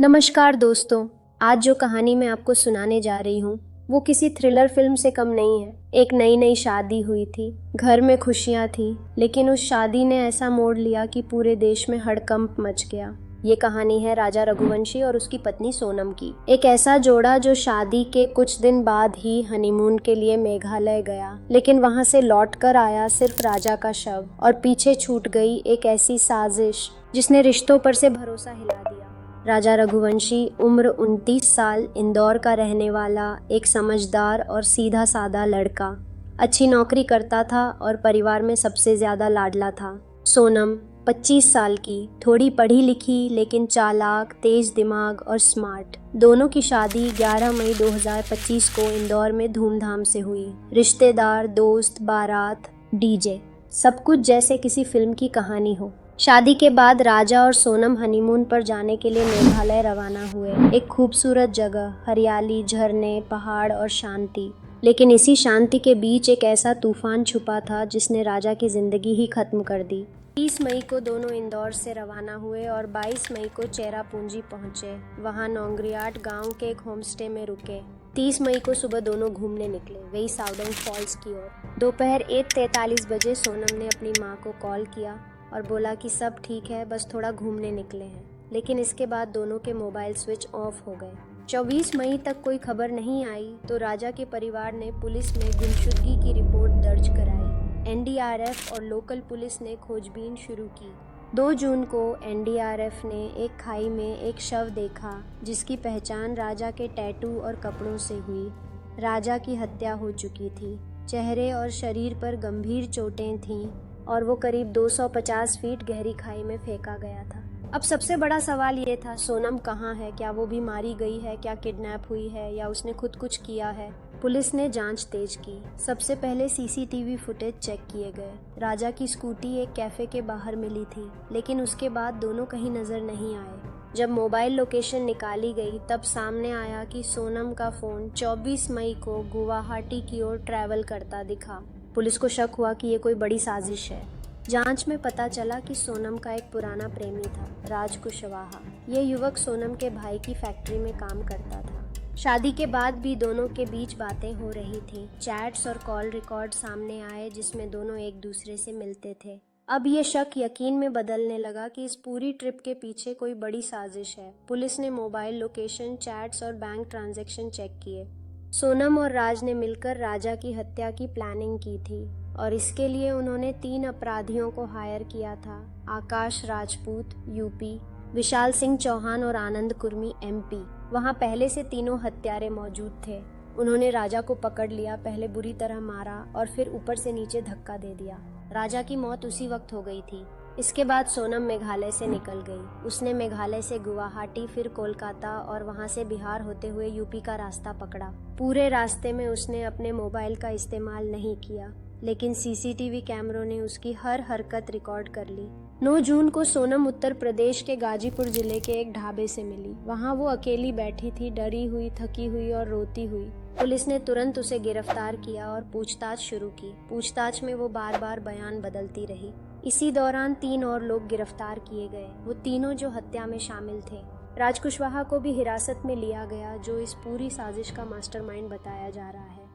नमस्कार दोस्तों, आज जो कहानी मैं आपको सुनाने जा रही हूँ वो किसी थ्रिलर फिल्म से कम नहीं है। एक नई नई शादी हुई थी, घर में खुशियाँ थी, लेकिन उस शादी ने ऐसा मोड़ लिया कि पूरे देश में हड़कंप मच गया। ये कहानी है राजा रघुवंशी और उसकी पत्नी सोनम की। एक ऐसा जोड़ा जो शादी के कुछ दिन बाद ही हनीमून के लिए मेघालय गया, लेकिन वहाँ से लौटकर आया सिर्फ राजा का शव और पीछे छूट गई एक ऐसी साजिश जिसने रिश्तों पर से भरोसा हिला दिया। राजा रघुवंशी उम्र 29 साल, इंदौर का रहने वाला एक समझदार और सीधा साधा लड़का। अच्छी नौकरी करता था और परिवार में सबसे ज्यादा लाडला था। सोनम 25 साल की, थोड़ी पढ़ी लिखी लेकिन चालाक, तेज दिमाग और स्मार्ट। दोनों की शादी 11 मई 2025 को इंदौर में धूमधाम से हुई। रिश्तेदार, दोस्त, बारात, डीजे, सब कुछ जैसे किसी फिल्म की कहानी हो। शादी के बाद राजा और सोनम हनीमून पर जाने के लिए मेघालय रवाना हुए। एक खूबसूरत जगह, हरियाली, झरने, पहाड़ और शांति। लेकिन इसी शांति के बीच एक ऐसा तूफान छुपा था जिसने राजा की जिंदगी ही खत्म कर दी। 30 मई को दोनों इंदौर से रवाना हुए और 22 मई को चेरापूंजी पहुंचे। वहां नौंगरियाट गांव के एक होमस्टे में रुके। 30 मई को सुबह दोनों घूमने निकले, वही साउदर्न फॉल्स की ओर। दोपहर 1:43 बजे सोनम ने अपनी माँ को कॉल किया और बोला कि सब ठीक है, बस थोड़ा घूमने निकले हैं। लेकिन इसके बाद दोनों के मोबाइल स्विच ऑफ हो गए। 24 मई तक कोई खबर नहीं आई तो राजा के परिवार ने पुलिस में गुमशुदगी की रिपोर्ट दर्ज कराई। एनडीआरएफ और लोकल पुलिस ने खोजबीन शुरू की। 2 जून को एनडीआरएफ ने एक खाई में एक शव देखा जिसकी पहचान राजा के टैटू और कपड़ों से हुई। राजा की हत्या हो चुकी थी। चेहरे और शरीर पर गंभीर चोटें थीं और वो करीब 250 फीट गहरी खाई में फेंका गया था। अब सबसे बड़ा सवाल ये था, सोनम कहाँ है? क्या वो भी मारी गई है? क्या किडनैप हुई है या उसने खुद कुछ किया है? पुलिस ने जांच तेज की। सबसे पहले सीसीटीवी फुटेज चेक किए गए। राजा की स्कूटी एक कैफे के बाहर मिली थी, लेकिन उसके बाद दोनों कहीं नजर नहीं आए। जब मोबाइल लोकेशन निकाली गई तब सामने आया कि सोनम का फोन 24 मई को गुवाहाटी की ओर ट्रैवल करता दिखा। पुलिस को शक हुआ कि ये कोई बड़ी साजिश है। जांच में पता चला कि सोनम का एक पुराना प्रेमी था, राज कुशवाहा। ये युवक सोनम के भाई की फैक्ट्री में काम करता था। शादी के बाद भी दोनों के बीच बातें हो रही थी। चैट्स और कॉल रिकॉर्ड सामने आए जिसमें दोनों एक दूसरे से मिलते थे। अब ये शक यकीन में बदलने लगा कि इस पूरी ट्रिप के पीछे कोई बड़ी साजिश है। पुलिस ने मोबाइल लोकेशन, चैट्स और बैंक ट्रांजैक्शन चेक किए। सोनम और राज ने मिलकर राजा की हत्या की प्लानिंग की थी और इसके लिए उन्होंने 3 अपराधियों को हायर किया था। आकाश राजपूत यूपी, विशाल सिंह चौहान और आनंद कुर्मी एमपी। वहां पहले से तीनों हत्यारे मौजूद थे। उन्होंने राजा को पकड़ लिया, पहले बुरी तरह मारा और फिर ऊपर से नीचे धक्का दे दिया। राजा की मौत उसी वक्त हो गई थी। इसके बाद सोनम मेघालय से निकल गई। उसने मेघालय से गुवाहाटी, फिर कोलकाता और वहां से बिहार होते हुए यूपी का रास्ता पकड़ा। पूरे रास्ते में उसने अपने मोबाइल का इस्तेमाल नहीं किया, लेकिन सीसीटीवी कैमरों ने उसकी हर हरकत रिकॉर्ड कर ली। 9 जून को सोनम उत्तर प्रदेश के गाजीपुर जिले के एक ढाबे से मिली। वहां वो अकेली बैठी थी, डरी हुई, थकी हुई और रोती हुई। पुलिस ने तुरंत उसे गिरफ्तार किया और पूछताछ शुरू की। पूछताछ में वो बार बार बयान बदलती रही। इसी दौरान 3 और लोग गिरफ्तार किए गए, वो तीनों जो हत्या में शामिल थे। राज कुशवाहा को भी हिरासत में लिया गया, जो इस पूरी साजिश का मास्टरमाइंड बताया जा रहा है।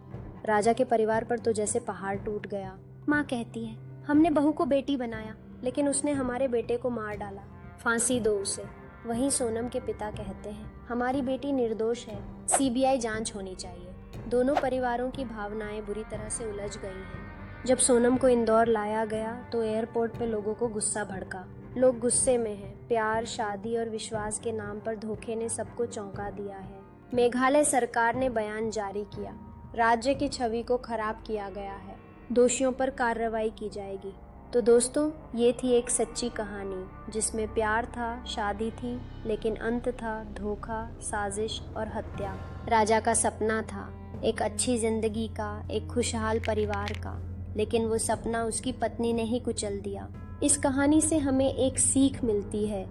राजा के परिवार पर तो जैसे पहाड़ टूट गया। माँ कहती है, हमने बहू को बेटी बनाया, लेकिन उसने हमारे बेटे को मार डाला, फांसी दो उसे। वहीं सोनम के पिता कहते हैं, हमारी बेटी निर्दोष है, सीबीआई जांच होनी चाहिए। दोनों परिवारों की भावनाएं बुरी तरह से उलझ गई हैं। जब सोनम को इंदौर लाया गया तो एयरपोर्ट पे लोगों को गुस्सा भड़का। लोग गुस्से में हैं। प्यार, शादी और विश्वास के नाम पर धोखे ने सबको चौंका दिया है। मेघालय सरकार ने बयान जारी किया, राज्य की छवि को खराब किया गया है, दोषियों पर कार्रवाई की जाएगी। तो दोस्तों, ये थी एक सच्ची कहानी जिसमें प्यार था, शादी थी, लेकिन अंत था धोखा, साजिश और हत्या। राजा का सपना था एक अच्छी जिंदगी का, एक खुशहाल परिवार का, लेकिन वो सपना उसकी पत्नी ने ही कुचल दिया। इस कहानी से हमें एक सीख मिलती है,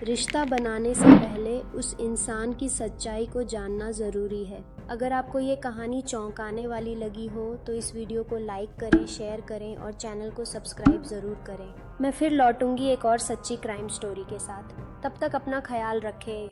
रिश्ता बनाने से पहले उस इंसान की सच्चाई को जानना ज़रूरी है। अगर आपको ये कहानी चौंकाने वाली लगी हो तो इस वीडियो को लाइक करें, शेयर करें और चैनल को सब्सक्राइब ज़रूर करें। मैं फिर लौटूंगी एक और सच्ची क्राइम स्टोरी के साथ। तब तक अपना ख्याल रखें।